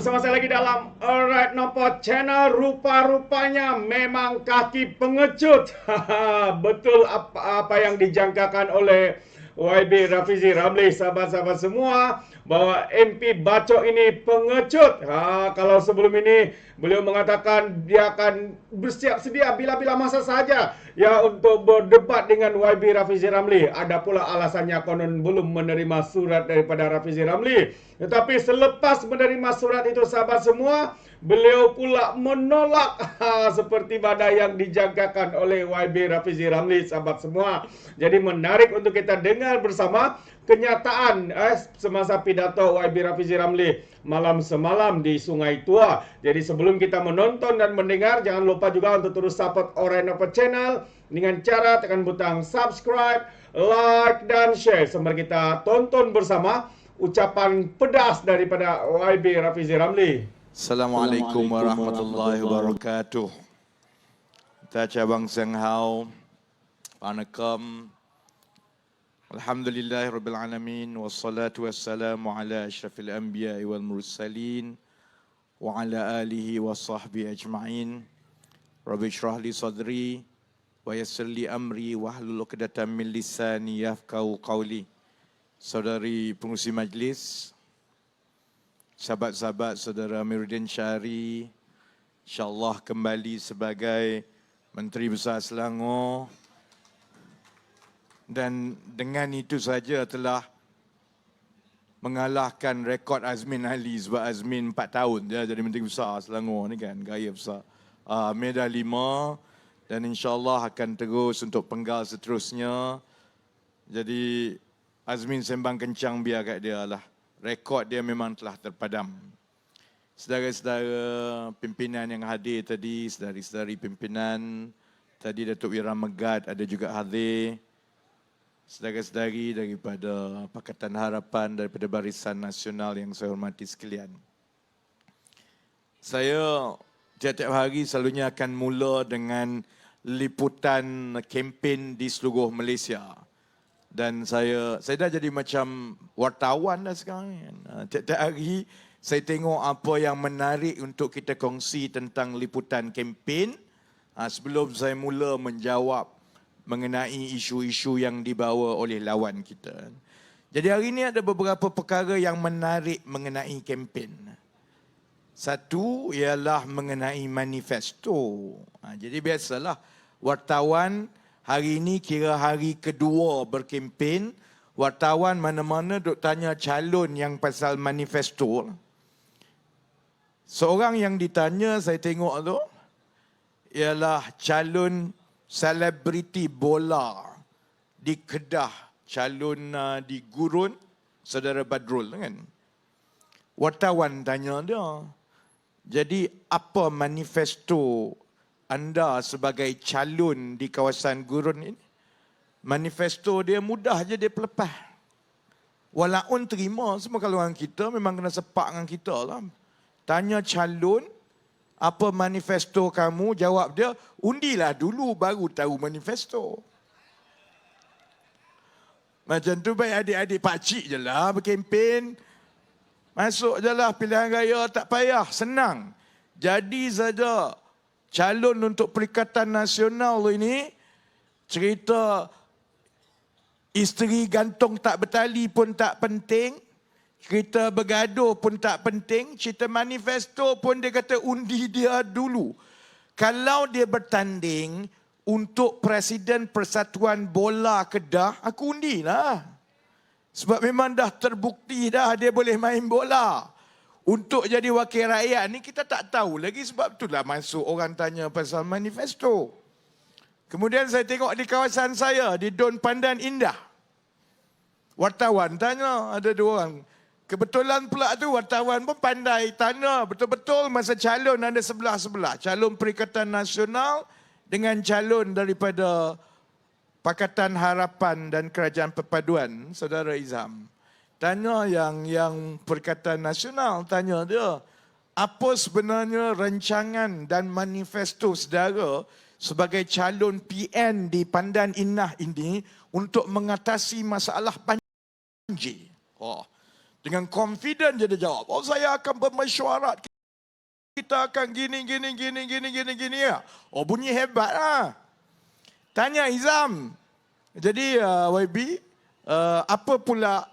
Bersama saya lagi dalam Alright Nopo Channel. Rupa-rupanya memang kaki pengecut. Betul apa yang dijangkakan oleh YB Rafizi Ramli, sahabat-sahabat semua, bahwa MP Bacok ini pengecut. Kalau sebelum ini beliau mengatakan dia akan bersiap sedia bila-bila masa saja ya untuk berdebat dengan YB Rafizi Ramli. Ada pula alasannya konon belum menerima surat daripada Rafizi Ramli. Tetapi selepas menerima surat itu, sahabat semua, beliau pula menolak seperti mana yang dijangkakan oleh YB Rafizi Ramli, sahabat semua. Jadi menarik untuk kita dengar bersama kenyataan semasa pidato YB Rafizi Ramli malam semalam di Sungai Tua. Jadi sebelum kita menonton dan mendengar, jangan lupa juga untuk terus support Alright Nopo Channel dengan cara tekan butang subscribe, like, dan share. Sembari kita tonton bersama ucapan pedas daripada YB Rafizi Ramli. Assalamualaikum warahmatullahi wabarakatuh. Tacha Bang Seng Hao, Panakam. Alhamdulillahirabbil alamin wassalatu wassalamu ala asyrafil anbiya'i wal mursalin wa ala alihi washabbihi ajma'in. Rabbi shrah li sadri wa yassir li amri wahlul 'uqdatam min lisani yafqahu qawli. Saudari pengurusi majlis, sahabat-sahabat saudara Amiruddin Syari, insyaAllah kembali sebagai Menteri Besar Selangor, dan dengan itu saja telah mengalahkan rekod Azmin Ali, sebab Azmin 4 tahun dia jadi Menteri Besar Selangor ni kan, gaya besar. Medah 5 dan insyaAllah akan terus untuk penggal seterusnya. Jadi Azmin sembang kencang biar kat dia lah. Rekod dia memang telah terpadam. Saudara-saudara pimpinan yang hadir tadi, saudari-saudari pimpinan, tadi Datuk Wira Megat ada juga hadir. Saudara-saudari daripada Pakatan Harapan, daripada Barisan Nasional yang saya hormati sekalian. Saya tiap-tiap hari selalunya akan mula dengan liputan kempen di seluruh Malaysia. Dan saya dah jadi macam wartawan dah sekarang kan. Tiap-tiap hari saya tengok apa yang menarik untuk kita kongsi tentang liputan kempen. Sebelum saya mula menjawab mengenai isu-isu yang dibawa oleh lawan kita. Jadi hari ini ada beberapa perkara yang menarik mengenai kempen. Satu ialah mengenai manifesto. Jadi biasalah wartawan hari ini kira hari kedua berkempen, wartawan mana-mana duk tanya calon yang pasal manifesto. Seorang yang ditanya saya tengok tu ialah calon selebriti bola di Kedah, calon di Gurun, saudara Badrul kan. Wartawan tanya dia, jadi apa manifesto anda sebagai calon di kawasan Gurun ini? Manifesto dia mudah je dia pelepah. Walaupun terima, semua kalau orang kita memang kena sepak dengan kita lah. Tanya calon, apa manifesto kamu? Jawab dia, undilah dulu baru tahu manifesto. Macam tu baik adik-adik pakcik je lah berkempen. Masuk je lah pilihan raya, tak payah, senang. Jadi saja calon untuk Perikatan Nasional ini, cerita isteri gantung tak bertali pun tak penting, cerita bergaduh pun tak penting, cerita manifesto pun dia kata undi dia dulu. Kalau dia bertanding untuk Presiden Persatuan Bola Kedah, aku undilah. Sebab memang dah terbukti dah dia boleh main bola. Untuk jadi wakil rakyat ni kita tak tahu lagi, sebab itulah masuk orang tanya pasal manifesto. Kemudian saya tengok di kawasan saya, di Don Pandan Indah. Wartawan tanya, ada 2 orang. Kebetulan pula tu wartawan pun pandai tanya betul-betul masa calon ada sebelah-sebelah. Calon Perikatan Nasional dengan calon daripada Pakatan Harapan dan Kerajaan Perpaduan, Saudara Izham. Tanya yang Perikatan Nasional, tanya dia, apa sebenarnya rancangan dan manifesto saudara sebagai calon PN di Pandan Indah ini untuk mengatasi masalah banjir? Dengan confident dia jawab. Oh, saya akan bermesyuarat. Kita akan gini ya. Oh, bunyi hebat lah. Tanya Izam. Jadi YB, apa pula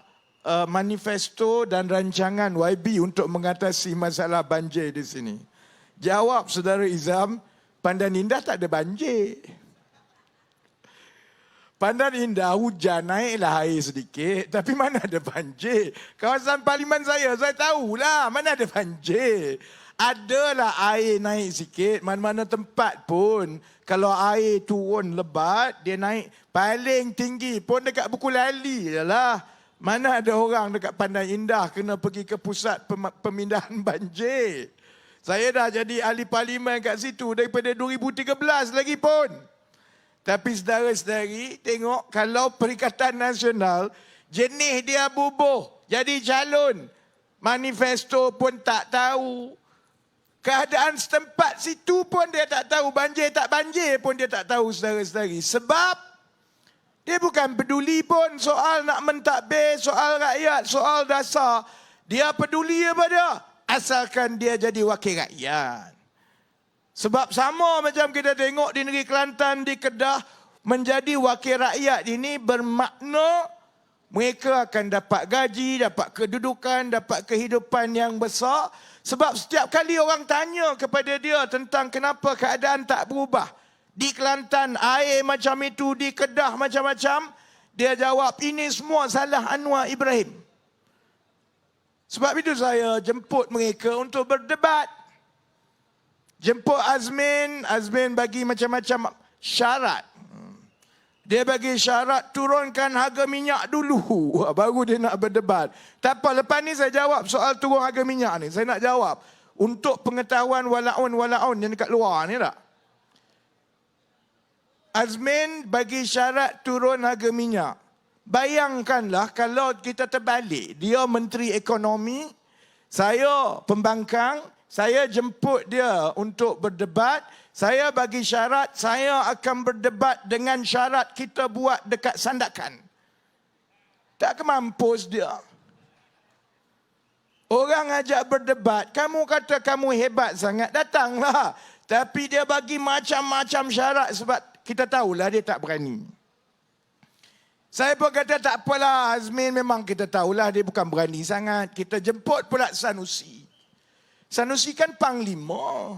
manifesto dan rancangan YB untuk mengatasi masalah banjir di sini? Jawab saudara Izam, Pandan Indah tak ada banjir. Pandan Indah hujan, naiklah air sedikit. Tapi mana ada banjir? Kawasan parlimen saya tahulah mana ada banjir. Adalah air naik sikit, mana-mana tempat pun. Kalau air turun lebat, dia naik paling tinggi pun dekat Buku Lali je lah. Mana ada orang dekat Pandan Indah kena pergi ke pusat pemindahan banjir. Saya dah jadi ahli parlimen kat situ daripada 2013 lagi pun. Tapi saudara-saudari, tengok kalau Perikatan Nasional, jenis dia bubuh, jadi calon. Manifesto pun tak tahu. Keadaan setempat situ pun dia tak tahu. Banjir tak banjir pun dia tak tahu, saudara-saudari. Sebab dia bukan peduli pun soal nak mentadbir, soal rakyat, soal dasar. Dia peduli apa dia? Asalkan dia jadi wakil rakyat. Sebab sama macam kita tengok di negeri Kelantan, di Kedah, menjadi wakil rakyat ini bermakna mereka akan dapat gaji, dapat kedudukan, dapat kehidupan yang besar. Sebab setiap kali orang tanya kepada dia tentang kenapa keadaan tak berubah. Di Kelantan air macam itu, di Kedah macam-macam, dia jawab ini semua salah Anwar Ibrahim. Sebab itu saya jemput mereka untuk berdebat. Jemput Azmin bagi macam-macam syarat. Dia bagi syarat turunkan harga minyak dulu, baru dia nak berdebat. Tak apa, lepas ni saya jawab soal turun harga minyak ni. Saya nak jawab untuk pengetahuan walaun yang dekat luar ni tak. Azmin bagi syarat turun harga minyak. Bayangkanlah kalau kita terbalik, dia Menteri Ekonomi, saya pembangkang. Saya jemput dia untuk berdebat. Saya bagi syarat, saya akan berdebat dengan syarat kita buat dekat Sandakan. Tak kemampus dia. Orang ajak berdebat, kamu kata kamu hebat sangat, datanglah. Tapi dia bagi macam-macam syarat sebab kita tahulah dia tak berani. Saya pun kata tak apalah, Azmin memang kita tahulah dia bukan berani sangat. Kita jemput pula Sanusi. Sanusi kan panglima.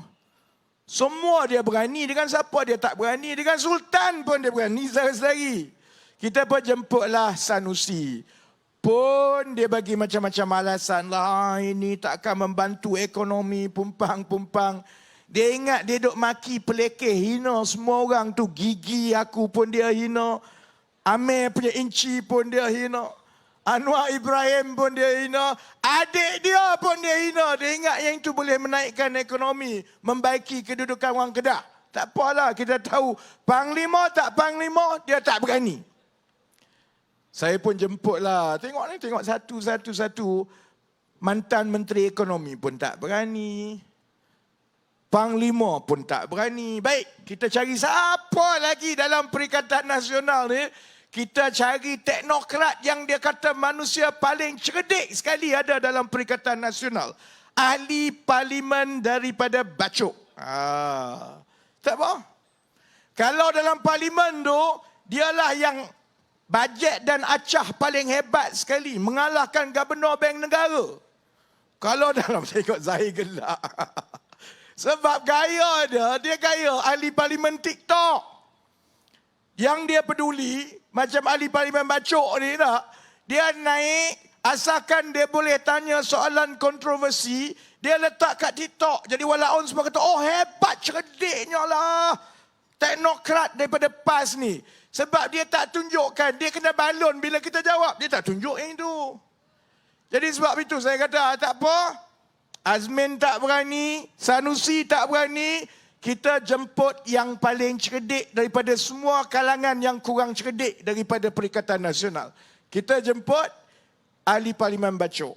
Semua dia berani. Dengan siapa dia tak berani? Dengan Sultan pun dia berani, saudara-saudari. Kita pun jemputlah Sanusi. Pun dia bagi macam-macam alasan lah. Ini tak akan membantu ekonomi, pumpang. Dia ingat dia duk maki pelekeh, hina semua orang tu. Gigi aku pun dia hina. Amir punya inci pun dia hina. Anwar Ibrahim pun dia hina. Adik dia pun dia hina. Dia ingat yang itu boleh menaikkan ekonomi. Membaiki kedudukan orang Kedah. Tak apalah, kita tahu. Panglima tak panglima, dia tak berani. Saya pun jemputlah. Tengok ni, tengok satu. Mantan Menteri Ekonomi pun tak berani. Panglima pun tak berani. Baik, kita cari siapa lagi dalam Perikatan Nasional ni. Kita cari teknokrat yang dia kata manusia paling cerdik sekali ada dalam Perikatan Nasional. Ahli parlimen daripada Bacok. Tak apa. Kalau dalam parlimen tu, dialah yang bajet dan acah paling hebat sekali. Mengalahkan Gubernur Bank Negara. Kalau dalam, saya ikut Zahir gelak. Sebab gaya dia gaya ahli parlimen TikTok. Yang dia peduli, macam ahli parlimen Bacok ni tak, dia naik, asalkan dia boleh tanya soalan kontroversi, dia letak kat TikTok. Jadi walaupun semua kata, oh hebat, cerdiknya lah. Teknokrat daripada PAS ni. Sebab dia tak tunjukkan, dia kena balon bila kita jawab. Dia tak tunjuk yang itu. Jadi sebab itu saya kata, tak apa. Azmin tak berani, Sanusi tak berani. Kita jemput yang paling cerdik daripada semua kalangan yang kurang cerdik daripada Perikatan Nasional. Kita jemput ahli parlimen Bacok.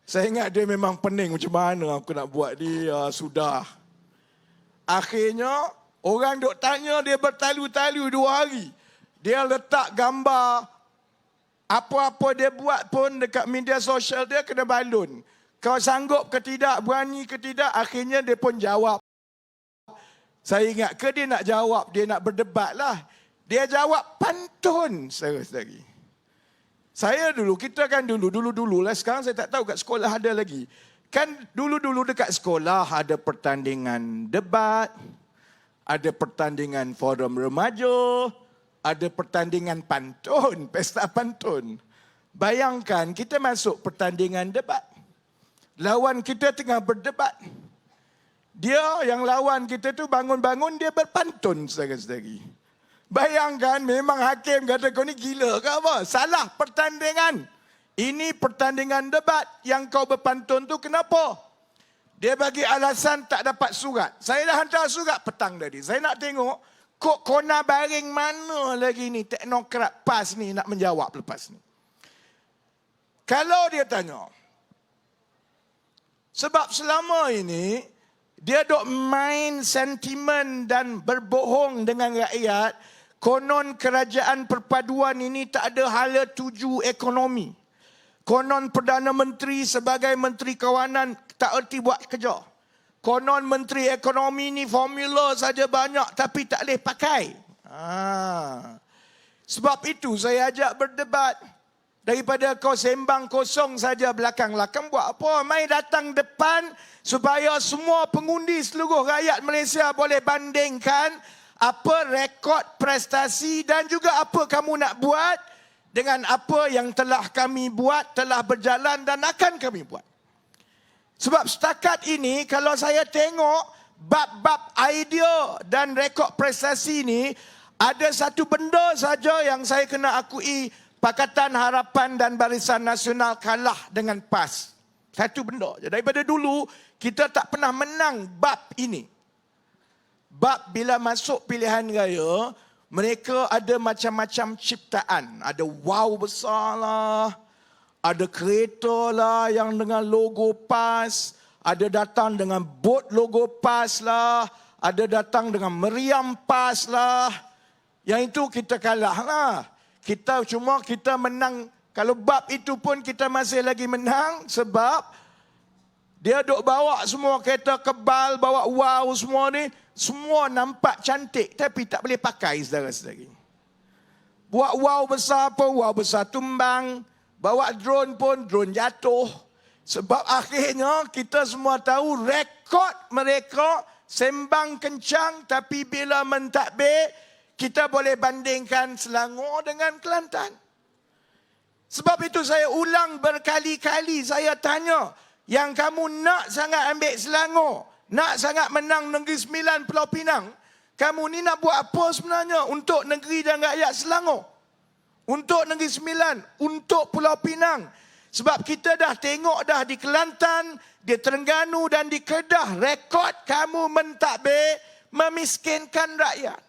Saya ingat dia memang pening macam mana aku nak buat dia. Sudah. Akhirnya, orang duk tanya dia bertalu-talu 2 hari. Dia letak gambar Apa-apa dia buat pun dekat media sosial dia kena balun. Kau sanggup ke tidak, berani ke tidak, akhirnya dia pun jawab. Saya ingat ke dia nak jawab, dia nak berdebat lah. Dia jawab pantun, saudara-saudari. Saya dulu, kita kan dulu lah. Sekarang saya tak tahu kat sekolah ada lagi. Kan dulu dekat sekolah ada pertandingan debat, ada pertandingan forum remaja, ada pertandingan pantun, pesta pantun. Bayangkan kita masuk pertandingan debat. Lawan kita tengah berdebat. Dia yang lawan kita tu bangun-bangun dia berpantun, saudara-saudari. Bayangkan memang hakim kata kau ni gila ke apa? Salah pertandingan. Ini pertandingan debat yang kau berpantun tu kenapa? Dia bagi alasan tak dapat surat. Saya dah hantar surat petang tadi. Saya nak tengok kok kona baring mana lagi ni teknokrat PAS ni nak menjawab lepas ni. Kalau dia tanya, sebab selama ini dia dok main sentimen dan berbohong dengan rakyat, konon kerajaan perpaduan ini tak ada hala tuju ekonomi. Konon Perdana Menteri sebagai Menteri Kawanan tak erti buat kerja. Konon Menteri Ekonomi ni formula saja banyak tapi tak boleh pakai. Sebab itu saya ajak berdebat. Daripada kau sembang kosong saja belakang-belakang, buat apa? Mai datang depan supaya semua pengundi seluruh rakyat Malaysia boleh bandingkan apa rekod prestasi dan juga apa kamu nak buat dengan apa yang telah kami buat, telah berjalan dan akan kami buat. Sebab setakat ini kalau saya tengok bab-bab idea dan rekod prestasi ini, ada satu benda saja yang saya kena akui, Pakatan Harapan dan Barisan Nasional kalah dengan PAS. Satu benda je. Daripada dulu, kita tak pernah menang bab ini. Bab bila masuk pilihan raya, mereka ada macam-macam ciptaan. Ada wow besar lah. Ada kereta lah yang dengan logo PAS. Ada datang dengan bot logo PAS lah. Ada datang dengan meriam PAS lah. Yang itu kita kalah lah. Kita menang. Kalau bab itu pun kita masih lagi menang. Sebab dia duk bawa semua kereta kebal, bawa wow semua ni. Semua nampak cantik tapi tak boleh pakai, saudara-saudari. Buat wow besar apa, wow besar tumbang. Bawa drone pun, drone jatuh. Sebab akhirnya kita semua tahu rekod mereka sembang kencang tapi bila mentadbir, kita boleh bandingkan Selangor dengan Kelantan. Sebab itu saya ulang berkali-kali, saya tanya, yang kamu nak sangat ambil Selangor, nak sangat menang Negeri Sembilan Pulau Pinang, kamu ni nak buat apa sebenarnya untuk negeri dan rakyat Selangor? Untuk Negeri Sembilan, untuk Pulau Pinang. Sebab kita dah tengok dah di Kelantan, di Terengganu dan di Kedah, rekod kamu mentadbir memiskinkan rakyat.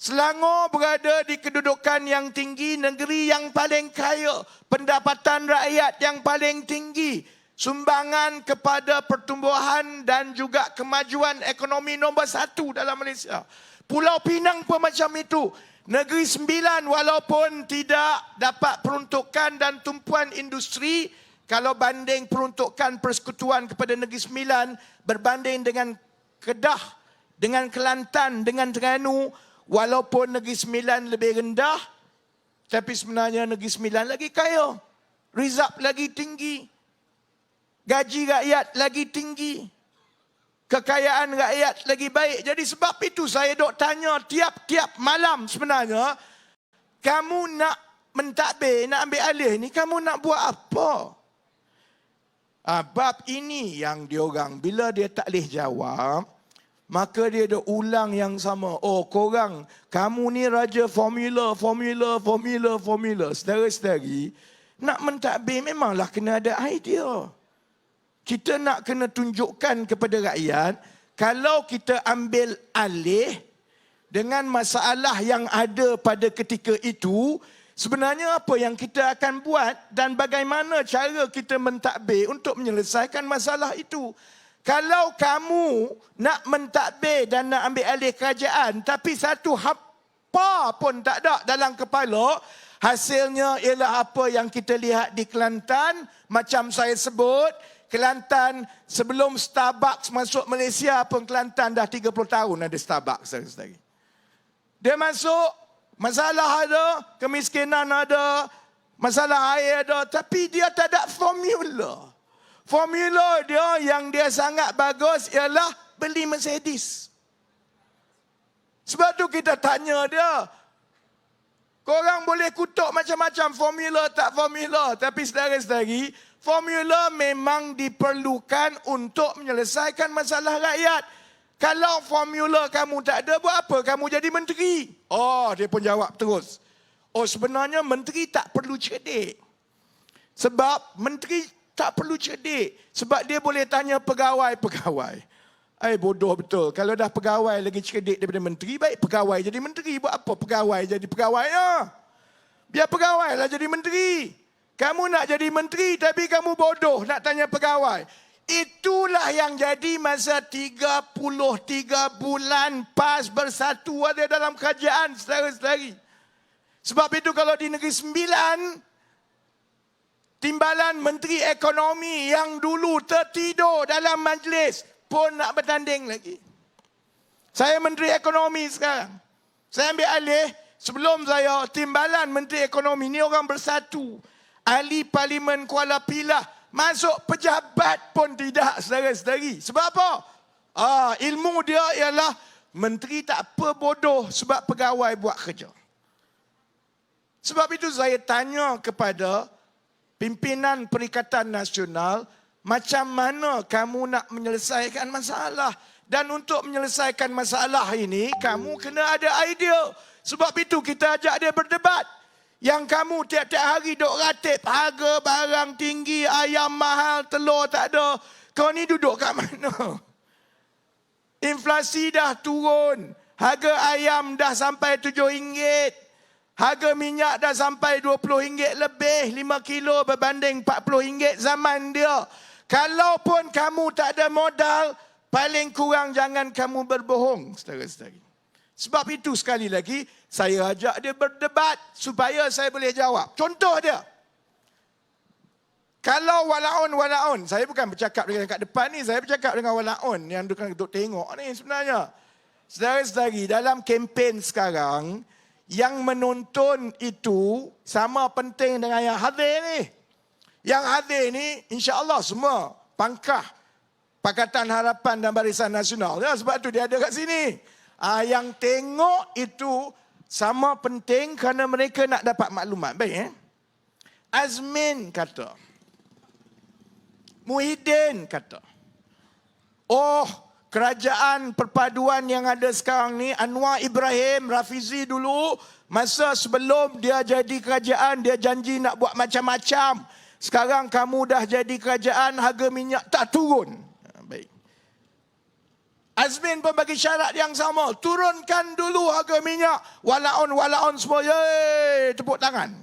Selangor berada di kedudukan yang tinggi, negeri yang paling kaya, pendapatan rakyat yang paling tinggi, sumbangan kepada pertumbuhan dan juga kemajuan ekonomi nombor 1 dalam Malaysia. Pulau Pinang pun macam itu. Negeri Sembilan walaupun tidak dapat peruntukan dan tumpuan industri, kalau banding peruntukan persekutuan kepada Negeri Sembilan berbanding dengan Kedah, dengan Kelantan, dengan Terengganu, walaupun Negeri Sembilan lebih rendah, tapi sebenarnya Negeri Sembilan lagi kaya. Rizab lagi tinggi. Gaji rakyat lagi tinggi. Kekayaan rakyat lagi baik. Jadi sebab itu saya dok tanya tiap-tiap malam sebenarnya, kamu nak mentadbir, nak ambil alih ni, kamu nak buat apa? Bab ini yang diorang, bila dia tak boleh jawab, maka dia ada ulang yang sama. Oh, korang, kamu ni raja formula. Saudara-saudari, nak mentadbir memanglah kena ada idea. Kita nak kena tunjukkan kepada rakyat, kalau kita ambil alih dengan masalah yang ada pada ketika itu, sebenarnya apa yang kita akan buat dan bagaimana cara kita mentadbir untuk menyelesaikan masalah itu. Kalau kamu nak mentadbir dan nak ambil alih kerajaan, tapi satu apa pun tak ada dalam kepala, Hasilnya ialah apa yang kita lihat di Kelantan. Macam saya sebut, Kelantan sebelum Starbucks masuk Malaysia pun Kelantan dah 30 tahun ada Starbucks. Saudara-saudari. Dia masuk, masalah ada, kemiskinan ada, masalah air ada, tapi dia tak ada formula. Formula dia yang dia sangat bagus ialah beli Mercedes. Sebab tu kita tanya dia, korang boleh kutuk macam-macam formula tak formula, tapi saudara-saudari, formula memang diperlukan untuk menyelesaikan masalah rakyat. Kalau formula kamu tak ada, buat apa kamu jadi menteri? Oh, dia pun jawab terus. Oh, sebenarnya menteri tak perlu cerdik. Sebab menteri tak perlu cerdik. Sebab dia boleh tanya pegawai-pegawai. Bodoh betul. Kalau dah pegawai lagi cerdik daripada menteri, baik pegawai jadi menteri. Buat apa pegawai jadi pegawai? Biar pegawai lah jadi menteri. Kamu nak jadi menteri tapi kamu bodoh nak tanya pegawai. Itulah yang jadi masa 33 bulan PAS Bersatu ada dalam kerajaan, saudara-saudari. Sebab itu kalau di Negeri Sembilan, timbalan Menteri Ekonomi yang dulu tertidur dalam majlis pun nak bertanding lagi. Saya Menteri Ekonomi sekarang. Saya ambil alih, sebelum saya, timbalan Menteri Ekonomi ni orang bersatu. Ahli Parlimen Kuala Pilah. Masuk pejabat pun tidak, saudara-saudari. Sebab apa? Ilmu dia ialah menteri tak apa bodoh sebab pegawai buat kerja. Sebab itu saya tanya kepada pimpinan Perikatan Nasional, macam mana kamu nak menyelesaikan masalah? Dan untuk menyelesaikan masalah ini, kamu kena ada idea. Sebab itu kita ajak dia berdebat. Yang kamu tiap-tiap hari duk ratip harga barang tinggi, ayam mahal, telur tak ada. Kau ni duduk kat mana? Inflasi dah turun. Harga ayam dah sampai RM7. Harga minyak dah sampai RM20 lebih. 5 kilo berbanding RM40 zaman dia. Kalaupun kamu tak ada modal, paling kurang jangan kamu berbohong, saudara-saudari. Sebab itu sekali lagi, saya ajak dia berdebat supaya saya boleh jawab. Contoh dia. Kalau walaun, saya bukan bercakap dengan kat depan ni, saya bercakap dengan walaun yang duk tengok ni sebenarnya. Saudara-saudari, dalam kempen sekarang, yang menonton itu sama penting dengan yang hadir ni. Yang hadir ni, insya-Allah semua pangkah Pakatan Harapan dan Barisan Nasional. Ya, sebab tu dia ada kat sini. Yang tengok itu sama penting kerana mereka nak dapat maklumat. Baik, Azmin kata. Muhyiddin kata. Oh, kerajaan perpaduan yang ada sekarang ni, Anwar Ibrahim, Rafizi dulu, masa sebelum dia jadi kerajaan, dia janji nak buat macam-macam. Sekarang kamu dah jadi kerajaan, harga minyak tak turun. Baik. Azmin pun bagi syarat yang sama. Turunkan dulu harga minyak. Walaun semua. Yeay, tepuk tangan.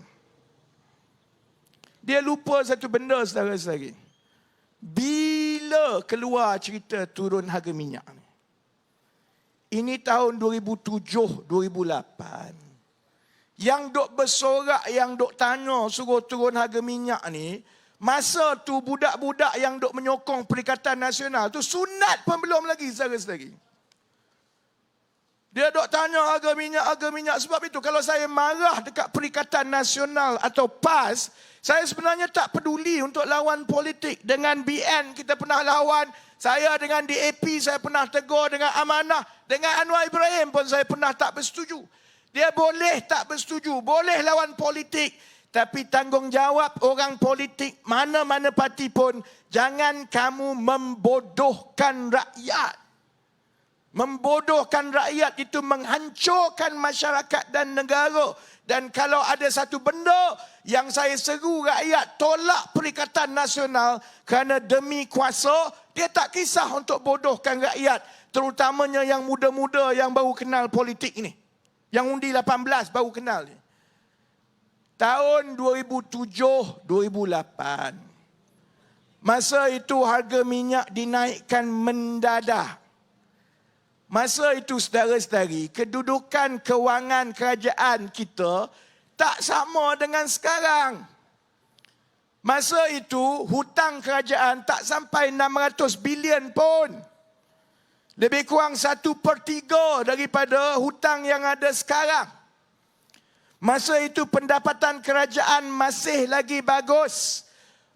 Dia lupa satu benda, saudara-saudari. Bila keluar cerita turun harga minyak ni? Ini tahun 2007-2008. Yang duk bersorak, yang duk tanya suruh turun harga minyak ni, masa tu budak-budak yang duk menyokong Perikatan Nasional tu sunat pun belum lagi, saudara-saudari. Dia duk tanya harga minyak. Sebab itu kalau saya marah dekat Perikatan Nasional atau PAS, saya sebenarnya tak peduli untuk lawan politik. Dengan BN kita pernah lawan. Saya dengan DAP saya pernah tegur, dengan Amanah. Dengan Anwar Ibrahim pun saya pernah tak bersetuju. Dia boleh tak bersetuju, boleh lawan politik. Tapi tanggungjawab orang politik mana-mana parti pun, jangan kamu membodohkan rakyat. Membodohkan rakyat itu menghancurkan masyarakat dan negara. Dan kalau ada satu benda yang saya seru rakyat tolak Perikatan Nasional kerana demi kuasa, dia tak kisah untuk bodohkan rakyat. Terutamanya yang muda-muda yang baru kenal politik ini. Yang undi 18 baru kenal ni. Tahun 2007-2008. Masa itu harga minyak dinaikkan mendadak. Masa itu, saudara-saudari, kedudukan kewangan kerajaan kita tak sama dengan sekarang. Masa itu hutang kerajaan tak sampai 600 bilion pun. Lebih kurang 1/3 daripada hutang yang ada sekarang. Masa itu pendapatan kerajaan masih lagi bagus.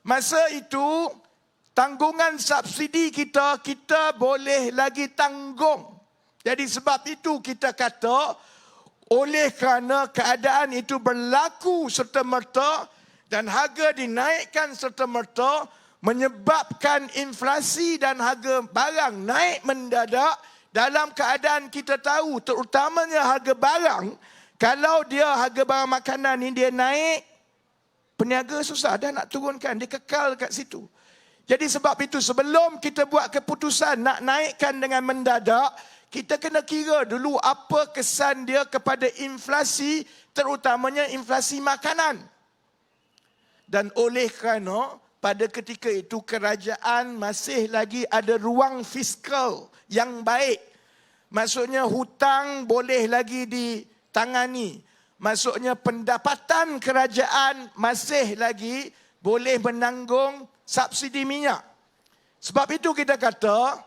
Masa itu tanggungan subsidi kita boleh lagi tanggung. Jadi sebab itu kita kata, oleh kerana keadaan itu berlaku serta-merta dan harga dinaikkan serta-merta, menyebabkan inflasi dan harga barang naik mendadak. Dalam keadaan kita tahu, terutamanya harga barang, kalau dia harga barang makanan ni dia naik, peniaga susah dah nak turunkan, dia kekal kat situ. Jadi sebab itu sebelum kita buat keputusan nak naikkan dengan mendadak, kita kena kira dulu apa kesan dia kepada inflasi, terutamanya inflasi makanan. Dan oleh kerana pada ketika itu kerajaan masih lagi ada ruang fiskal yang baik. Maksudnya hutang boleh lagi ditangani. Maksudnya pendapatan kerajaan masih lagi boleh menanggung subsidi minyak. Sebab itu kita kata,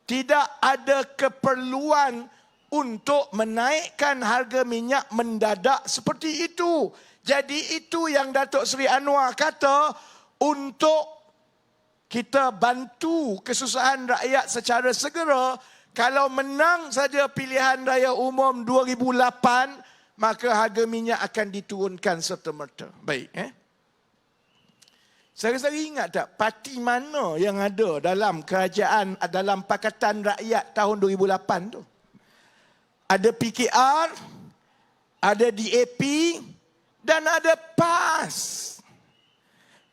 tidak ada keperluan untuk menaikkan harga minyak mendadak seperti itu. Jadi itu yang Datuk Seri Anwar kata, untuk kita bantu kesusahan rakyat secara segera. Kalau menang saja pilihan raya umum 2008, maka harga minyak akan diturunkan serta-merta. Baik, Saudara-saudara ingat tak parti mana yang ada dalam kerajaan, dalam Pakatan Rakyat tahun 2008 tu? Ada PKR, ada DAP dan ada PAS.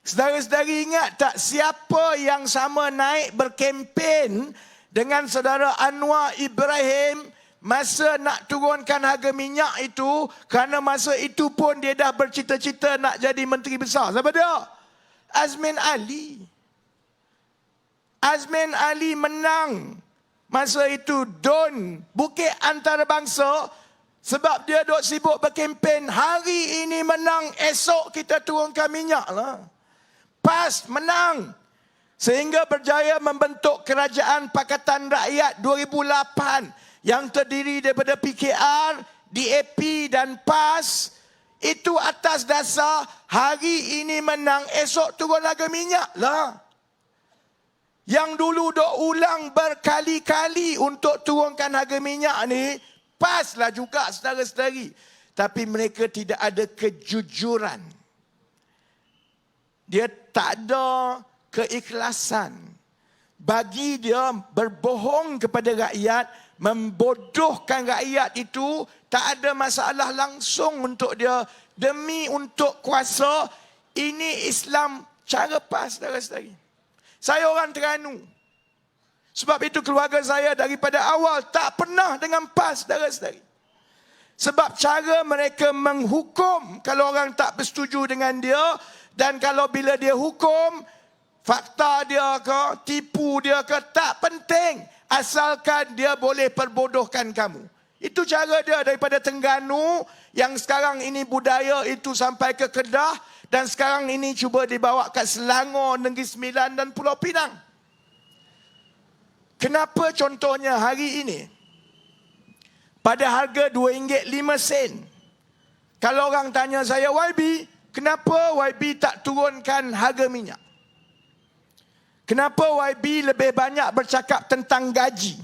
Saudara-saudara ingat tak siapa yang sama naik berkempen dengan saudara Anwar Ibrahim masa nak turunkan harga minyak itu, kerana masa itu pun dia dah bercita-cita nak jadi menteri besar. Siapa dia? Azmin Ali. Azmin Ali menang masa itu DUN Bukit Antarabangsa sebab dia duk sibuk berkempen, hari ini menang, esok kita turunkan minyak lah. PAS menang sehingga berjaya membentuk Kerajaan Pakatan Rakyat 2008 yang terdiri daripada PKR, DAP dan PAS. Itu atas dasar hari ini menang, esok turun harga minyak lah. Yang dulu dok ulang berkali-kali untuk turunkan harga minyak ni, PAS lah juga saudara-saudari. Tapi mereka tidak ada kejujuran. Dia tak ada keikhlasan. Bagi dia berbohong kepada rakyat, membodohkan rakyat itu, tak ada masalah langsung untuk dia. Demi untuk kuasa, ini Islam cara PAS, saudara-saudari. Saya orang Terengganu. Sebab itu keluarga saya daripada awal tak pernah dengan PAS, saudara-saudari. Sebab cara mereka menghukum kalau orang tak bersetuju dengan dia, dan kalau bila dia hukum, fakta dia ke, tipu dia ke, tak penting. Asalkan dia boleh perbodohkan kamu. Itu cara dia daripada Terengganu, yang sekarang ini budaya itu sampai ke Kedah, dan sekarang ini cuba dibawa ke Selangor, Negeri Sembilan dan Pulau Pinang. Kenapa contohnya hari ini, pada harga RM2.05, kalau orang tanya saya, YB, kenapa YB tak turunkan harga minyak? Kenapa YB lebih banyak bercakap tentang gaji?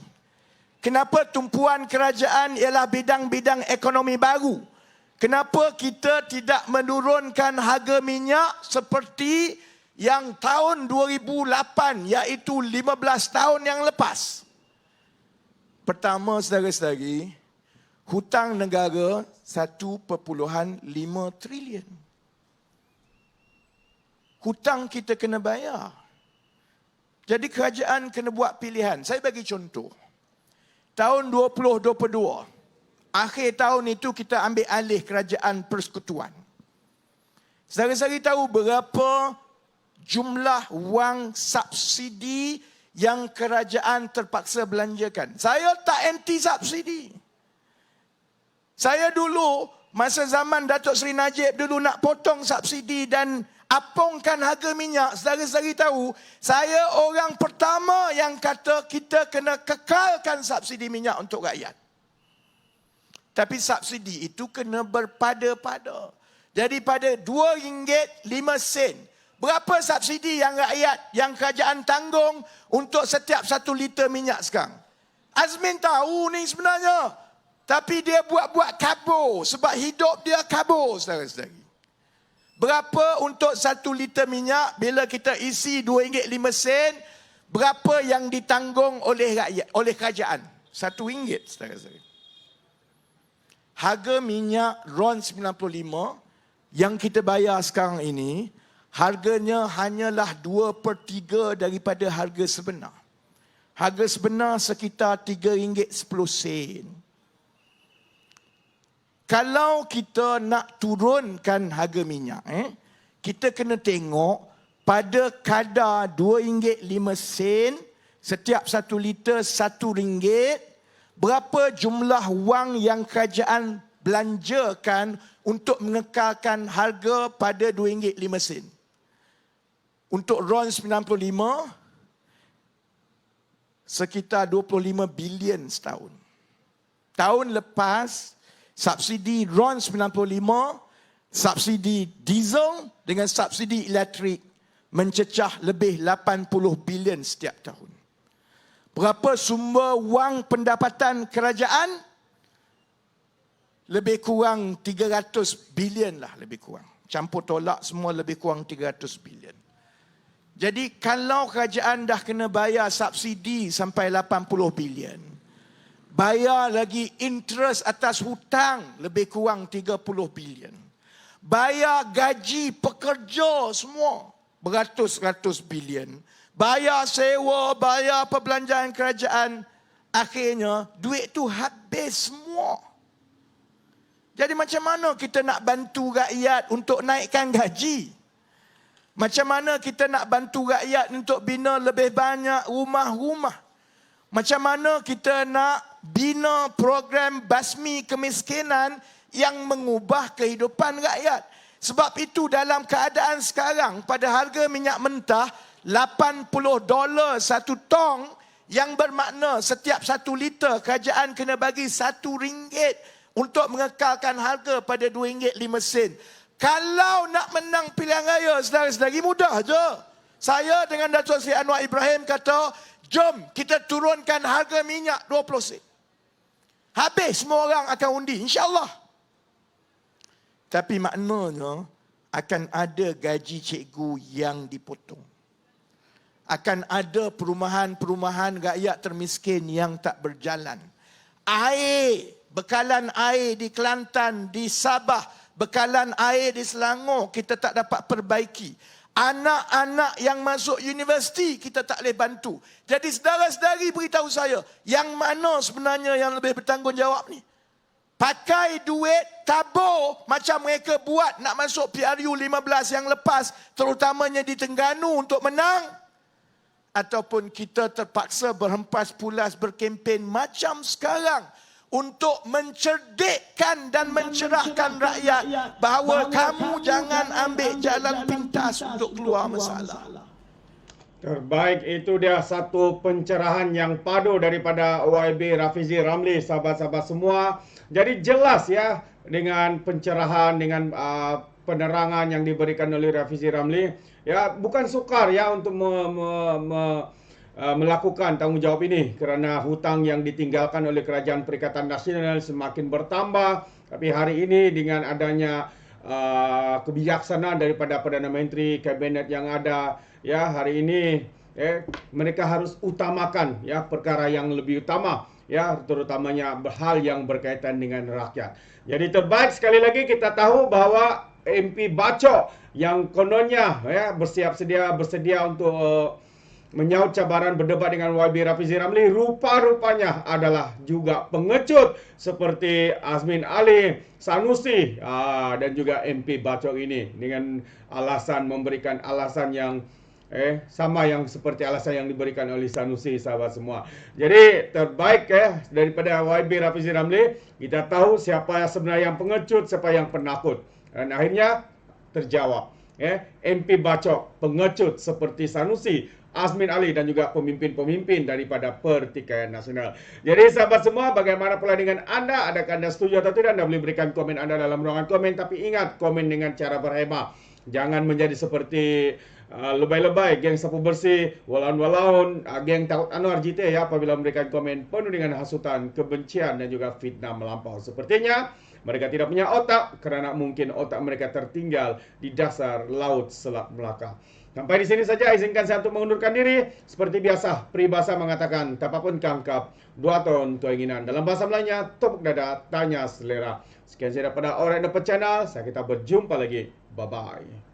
Kenapa tumpuan kerajaan ialah bidang-bidang ekonomi baru? Kenapa kita tidak menurunkan harga minyak seperti yang tahun 2008, iaitu 15 tahun yang lepas? Pertama, saudara-saudari, hutang negara 1.5 trilion. Hutang kita kena bayar. Jadi kerajaan kena buat pilihan. Saya bagi contoh. Tahun 2022, akhir tahun itu kita ambil alih kerajaan persekutuan. Saudara-saudari tahu berapa jumlah wang subsidi yang kerajaan terpaksa belanjakan? Saya tak anti subsidi. Saya dulu masa zaman Datuk Seri Najib dulu nak potong subsidi dan apungkan harga minyak, saudara-saudari tahu, saya orang pertama yang kata kita kena kekalkan subsidi minyak untuk rakyat. Tapi subsidi itu kena berpada-pada. Jadi pada RM2.05, berapa subsidi yang rakyat, yang kerajaan tanggung untuk setiap 1 liter minyak sekarang? Azmin tahu ni sebenarnya. Tapi dia buat-buat kabur sebab hidup dia kabur, saudara-saudari. Berapa untuk 1 liter minyak bila kita isi RM2.05, berapa yang ditanggung oleh rakyat, oleh kerajaan? RM1, saudara-saudari. Harga minyak RON 95 yang kita bayar sekarang ini, harganya hanyalah 2/3 daripada harga sebenar. Harga sebenar sekitar RM3.10. Kalau kita nak turunkan harga minyak, kita kena tengok pada kadar RM2.05, setiap 1 liter RM1, berapa jumlah wang yang kerajaan belanjakan untuk mengekalkan harga pada RM2.05. Untuk RON 95, sekitar 25 bilion setahun. Tahun lepas, subsidi RON 95, subsidi diesel dengan subsidi elektrik mencecah lebih 80 bilion setiap tahun. Berapa sumber wang pendapatan kerajaan? Lebih kurang 300 bilion lah, lebih kurang. Campur tolak semua lebih kurang 300 bilion. Jadi kalau kerajaan dah kena bayar subsidi sampai 80 bilion, bayar lagi interest atas hutang lebih kurang 30 bilion. Bayar gaji pekerja semua beratus-ratus bilion. Bayar sewa, bayar perbelanjaan kerajaan. Akhirnya duit tu habis semua. Jadi macam mana kita nak bantu rakyat untuk naikkan gaji? Macam mana kita nak bantu rakyat untuk bina lebih banyak rumah-rumah? Macam mana kita nak bina program basmi kemiskinan yang mengubah kehidupan rakyat? Sebab itu dalam keadaan sekarang pada harga minyak mentah $80 satu tong, yang bermakna setiap 1 liter kerajaan kena bagi RM1 untuk mengekalkan harga pada RM2.05. Kalau nak menang pilihan raya, saudara-saudari, mudah je. Saya dengan Datuk Seri Anwar Ibrahim kata, jom kita turunkan harga minyak 20 sen. Habis semua orang akan undi, insya-Allah. Tapi maknanya akan ada gaji cikgu yang dipotong. Akan ada perumahan-perumahan rakyat termiskin yang tak berjalan. Air, bekalan air di Kelantan, di Sabah, bekalan air di Selangor kita tak dapat perbaiki. Anak-anak yang masuk universiti kita tak boleh bantu. Jadi saudara-saudari beritahu saya, yang mana sebenarnya yang lebih bertanggungjawab ni? Pakai duit tabur macam mereka buat nak masuk PRU 15 yang lepas, terutamanya di Terengganu untuk menang, ataupun kita terpaksa berhempas pulas berkempen macam sekarang untuk mencerdikkan dan mencerahkan rakyat bahawa kamu jangan ambil jalan pintas untuk keluar masalah. Terbaik, itu dia satu pencerahan yang padu daripada OYB Rafizi Ramli, sahabat-sahabat semua. Jadi jelas ya dengan pencerahan, dengan penerangan yang diberikan oleh Rafizi Ramli. Ya, bukan sukar ya untuk melakukan tanggungjawab ini kerana hutang yang ditinggalkan oleh Kerajaan Perikatan Nasional semakin bertambah. Tapi hari ini dengan adanya kebijaksanaan daripada Perdana Menteri, Kabinet yang ada, ya hari ini mereka harus utamakan ya perkara yang lebih utama, ya terutamanya hal yang berkaitan dengan rakyat. Jadi terbaik sekali lagi kita tahu bahawa MP Bacok yang kononnya ya bersedia untuk menyaut cabaran berdebat dengan YB Rafizi Ramli, rupa-rupanya adalah juga pengecut seperti Azmin Ali, Sanusi dan juga MP Bacok ini dengan alasan memberikan alasan yang Sama yang seperti alasan yang diberikan oleh Sanusi, sahabat semua. Jadi terbaik daripada YB Rafizi Ramli, kita tahu siapa yang sebenarnya yang pengecut, siapa yang penakut. Dan akhirnya terjawab. MP bacok, pengecut seperti Sanusi, Azmin Ali dan juga pemimpin-pemimpin daripada Pertikaian Nasional. Jadi sahabat semua, bagaimana pula dengan anda? Adakah anda setuju atau tidak? Anda boleh berikan komen anda dalam ruangan komen. Tapi ingat, komen dengan cara berhemah. Jangan menjadi seperti lebay-lebay, geng sapu bersih, walaun-walaun, geng Taut Anwar JT apabila memberikan komen penuh dengan hasutan, kebencian dan juga fitnah melampau. Sepertinya mereka tidak punya otak kerana mungkin otak mereka tertinggal di dasar Laut Selat Melaka. Sampai di sini saja, izinkan saya untuk mengundurkan diri. Seperti biasa, peribahasa mengatakan, tapapun kangkap, 2 tahun keinginan. Dalam bahasa Melayunya, tepuk dada, tanya selera. Sekian saya daripada Alright Dapat Channel. Kita berjumpa lagi. Bye-bye.